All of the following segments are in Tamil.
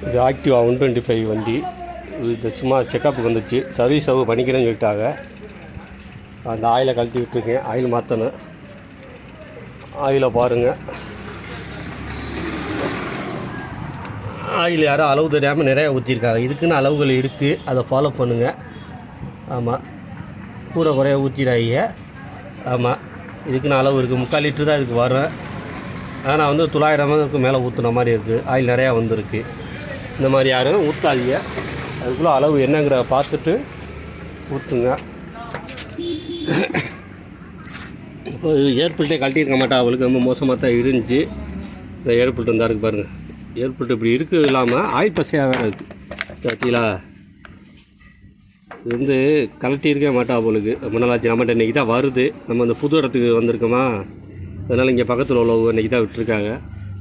இது ஆக்டிவா 125 வண்டி. இது சும்மா செக்கப்புக்கு வந்துச்சு. சர்வீஸ் சர்வ் பண்ணிக்கிறேன்னு சொல்லிட்டாங்க. அந்த ஆயிலை கழட்டி விட்டுருக்கேன். ஆயில் மாற்றணும். ஆயிலை பாருங்கள். ஆயில் யாரும் அளவு தெரியாமல் நிறையா ஊற்றிருக்காங்க. இதுக்குன்னு அளவுகள் இருக்குது, அதை ஃபாலோ பண்ணுங்கள். ஆமாம், கூட குறைய ஊற்றிடாதீங்க. ஆமாம், இதுக்குன்னு அளவு இருக்குது. 3/4 லிட்டரு தான் இதுக்கு வரும். ஆனால் வந்து 900 ml மேலே ஊற்றுன மாதிரி இருக்குது. ஆயில் நிறையா வந்திருக்கு. இந்த மாதிரி யாரும் ஊற்றாதீங்க. அதுக்குள்ளே அளவு என்னங்கிறத பார்த்துட்டு ஊற்றுங்க. இப்போ ஏர்பில்ட்டே கழட்டியிருக்க மாட்டா, அவளுக்கு ரொம்ப மோசமாக தான் இருந்துச்சு. இந்த ஏர்பில்ட் இருந்தால் இருக்குது பாருங்கள். ஏர்பில்ட் இப்படி இருக்குது இல்லாமல் ஆயில் பசையாக வேறு இருக்குது. பார்த்தீங்களா, இது வந்து கழட்டியிருக்கவே மாட்டா அவளுக்கு. ரொம்ப நாளாச்சு. நம்மகிட்ட இன்றைக்கி தான் வருது. நம்ம அந்த புது இடத்துக்கு வந்திருக்கோமா, அதனால் இங்கே பக்கத்தில் உள்ளவங்க இன்றைக்கி தான் விட்டுருக்காங்க.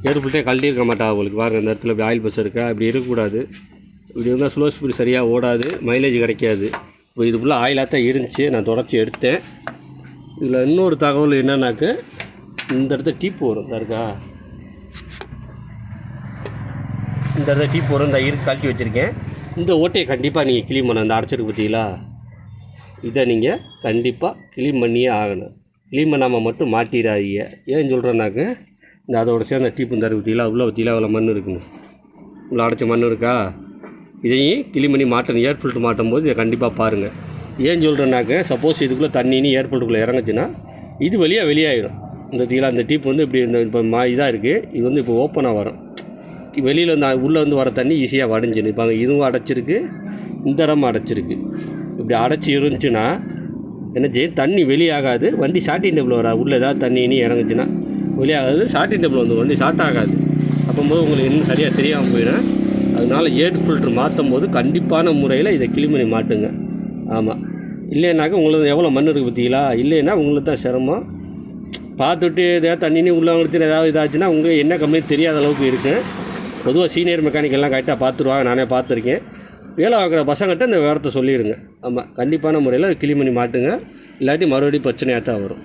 ஏர்பில்ட்டே கழட்டியிருக்க மாட்டா அவளுக்கு. பாருங்கள், இந்த இடத்துல இப்படி ஆயில் பஸ் இருக்கா, இப்படி இருக்கக்கூடாது. இப்படி இருந்தால் ஸ்லோ ஸ்பீடு சரியாக ஓடாது, மைலேஜ் கிடைக்காது. இப்போ இது ஃபுல்லாக ஆயிலாக தான் இருந்துச்சு. நான் தொடச்சி எடுத்தேன். இதில் இன்னொரு தகவல் என்னன்னாக்க, இந்த இடத்துல டீப்பு வரும். இந்த இருக்கா, இந்த இடத்துல டீப்பு வரும். இந்த இருக்கு கழட்டி வச்சுருக்கேன். இந்த ஓட்டையை கண்டிப்பாக நீங்கள் க்ளீன் பண்ண, அந்த அடைச்சிருக்கு பார்த்தீங்களா, இதை நீங்கள் கண்டிப்பாக க்ளீன் பண்ணியே ஆகணும். க்ளீன் பண்ணாமல் மட்டும் மாட்டிடாதீங்க. ஏன்னு சொல்கிறேன்னாக்க, இந்த அதோட சேர்ந்த டீப்பு இந்த பார்த்தீங்களா, உள்ளே பார்த்தீங்களா அவ்வளோ மண் இருக்குங்க. உள்ள அடைச்ச மண் இருக்கா, இதையும் க்ளீன் பண்ணி மாட்டணும். ஏர் ஃபில்ட்ரு மாட்டும் போது இதை கண்டிப்பாக பாருங்கள். ஏன் சொல்கிறேன்னாக்க, சப்போஸ் இதுக்குள்ளே தண்ணின்னு ஏர் ஃபில்ட்ருக்குள்ளே இறங்குச்சுன்னா இது வெளியாகிடும். இந்த தீலா இந்த டீப் வந்து இப்படி இந்த இப்போ இதாக இருக்குது. இது வந்து இப்போ ஓப்பனாக வரும். வெளியில் வந்து உள்ளே வந்து வர தண்ணி ஈஸியாக வடைஞ்சிடும். இப்போ இதுவும் அடைச்சிருக்கு, இந்த இடமும் அடைச்சிருக்கு. இப்படி அடைச்சி இருந்துச்சுன்னா என்ன செய்யும், தண்ணி வெளியாகாது. வண்டி ஷார்ட்டிங் டேபிள் வராது. உள்ளே ஏதாவது தண்ணி இனி இறங்குச்சுன்னா வெளியாகாது. ஷார்ட்டிங் டேபிள் வந்து வண்டி ஷார்ட் ஆகாது. அப்போது உங்களுக்கு இன்னும் சரியாக தெரியாமல் போயிடும். அதனால் ஏர் ஃபில்ட்ரு மாற்றும் போது கண்டிப்பான முறையில் இதை க்ளீன் பண்ணி மாட்டுங்க. ஆமாம், இல்லைன்னாக்கா உங்களுக்கு எவ்வளோ மண் இருக்குது பார்த்தீங்களா, இல்லைன்னா உங்களுக்கு தான் சிரமம். பார்த்துட்டு ஏதாவது தண்ணினி உள்ளவங்களுக்கு ஏதாவது இதாச்சுன்னா உங்களுக்கு என்ன கம்பெனி தெரியாத அளவுக்கு இருக்குது. பொதுவாக சீனியர் மெக்கானிக்கெல்லாம் கரெக்டாக பார்த்துருவாங்க. நானே பார்த்துருக்கேன். வேலை பார்க்குற பசங்கிட்ட இந்த விவரத்தை சொல்லிடுங்க. ஆமாம், கண்டிப்பான முறையில் க்ளீன் பண்ணி மாட்டுங்க. இல்லாட்டி மறுபடியும் பிரச்சனையாக தான் வரும்.